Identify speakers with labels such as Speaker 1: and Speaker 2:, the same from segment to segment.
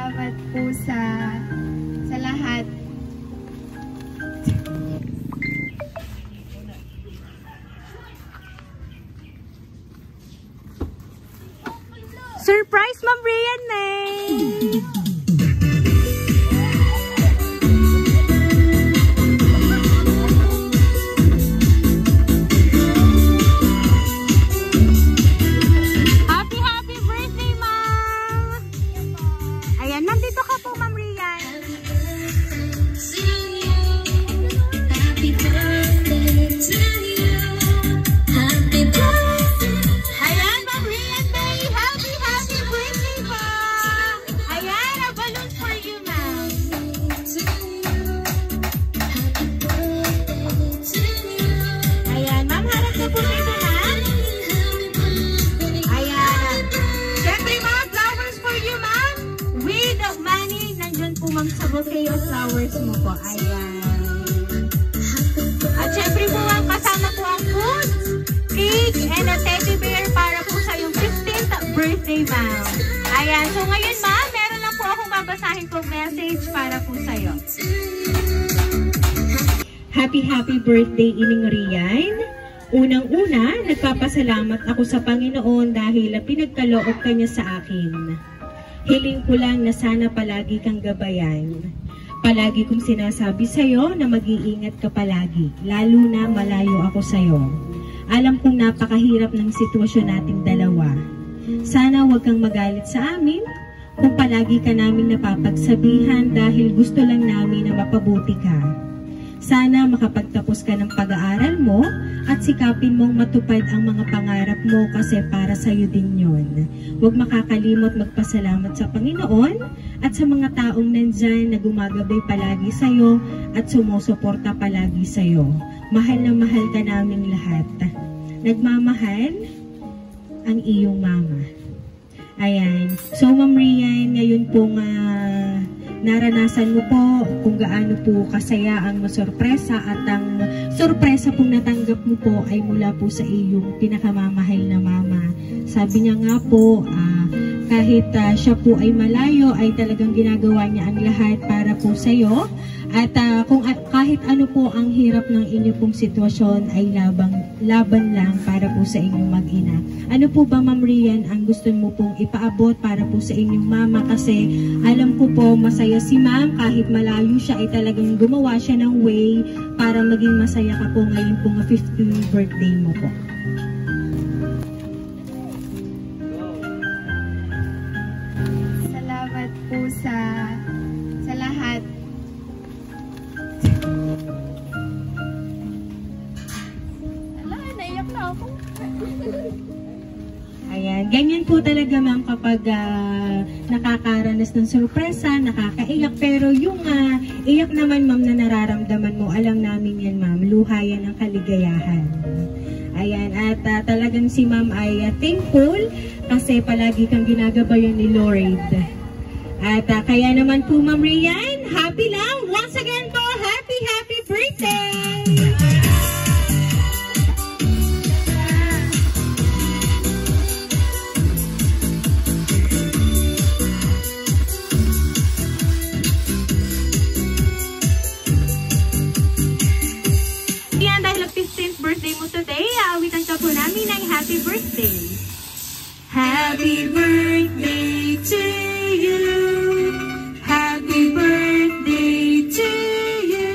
Speaker 1: Salamat po sa lahat.
Speaker 2: Surprise, Ma'am Rian May! Happy birthday, Ma'am! Ayan, Ma'am, dito ka po, Ma'am Rian.
Speaker 3: Happy birthday to you. Happy birthday.
Speaker 2: Ayan, Ma'am Rian May! Happy birthday po! Ayan, a balloon for you, Ma'am. Ayan, Ma'am, harap na po dito, Ma'am. Ayan. Siyempre, Ma'am, flowers for you, Ma'am. With money, nandyan po, Ma'am, sa bouquet of flowers mo po. Ayan. At siyempre po, Ma'am, kasama po ang food, cake, and a teddy bear para po sa yung 15th birthday, Ma'am. Ayan. So, ngayon, Ma'am, meron lang po akong babasahin kong message para po sa'yo.
Speaker 4: Happy birthday, Ining Rian. Unang-una, nagpapasalamat ako sa Panginoon dahil pinagkaloob ka niya sa akin. Hiling ko lang na sana palagi kang gabayan. Palagi kong sinasabi sa'yo na mag-iingat ka palagi, lalo na malayo ako sa'yo. Alam kong napakahirap ng sitwasyon nating dalawa. Sana huwag kang magalit sa amin kung palagi ka naming napapagsabihan dahil gusto lang namin na mapabuti ka. Sana makapagtapos ka ng pag-aaral mo at sikapin mong matupad ang mga pangarap mo kasi para sa'yo din yun. Huwag makakalimot magpasalamat sa Panginoon at sa mga taong nandyan na gumagabay palagi sa'yo at sumusuporta palagi sa'yo. Mahal na mahal ka naming lahat. Nagmamahal ang iyong mama. Ayan. So, Ma'am Rian, ngayon pong naranasan mo po kung gaano po kasaya ang masorpresa at ang sorpresa pong natanggap mo po ay mula po sa iyong pinakamamahal na mama. Sabi niya nga po, kahit siya po ay malayo, ay talagang ginagawa niya ang lahat para po sa iyo. At kung kahit ano po ang hirap ng inyo pong sitwasyon ay laban lang para po sa inyong mag-ina. Ano po ba, Ma'am Rian, ang gusto mo pong ipaabot para po sa inyong mama? Kasi alam ko po masaya si Ma'am, kahit malayo siya ay talagang gumawa siya ng way para maging masaya ka po ngayon pong 15th birthday mo po.
Speaker 1: Salamat po sa lahat. Naiyak na ako.
Speaker 4: Ayan, ganyan po talaga, Ma'am, kapag nakakaranas ng sorpresa, nakakaiyak. Pero yung iyak naman, Ma'am, na nararamdaman mo, alam namin yan, Ma'am, luha yan ng kaligayahan. Ayan, at talagang si Ma'am ay thankful kasi palagi kang ginagabayan ni Lord. At kaya naman po, Ma'am Rian, happy lang. Once again po, happy birthday!
Speaker 2: Birthday mo today, awitan ka po namin ng happy birthday. Happy birthday to you. Happy birthday to you.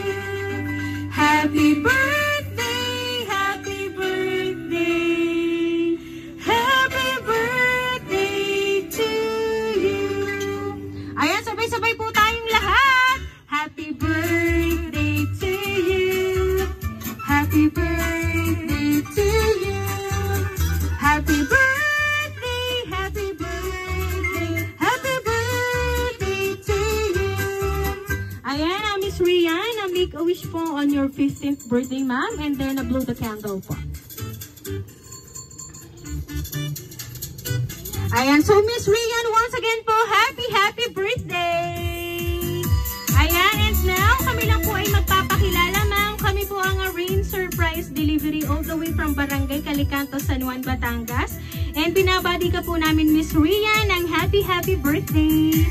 Speaker 2: Happy birthday, happy birthday. Happy birthday to you. Ayan, sabay-sabay po tayong lahat. Happy birthday to you. Happy birthday to you. Happy birthday, happy birthday, happy birthday to you. Ayan, Miss Rian, make a wish po on your 15th birthday, ma'am, and then blow the candle po. Ayan, so Miss Rian, once again po, happy birthday! Ayan, and now, kami lang po ay magpapakilala, ma'am. Kami po ang Rain Surprise Delivery all the way from Barangay Calicanto, San Juan, Batangas. And pinabati ka po namin, Miss Rian, ng happy birthday!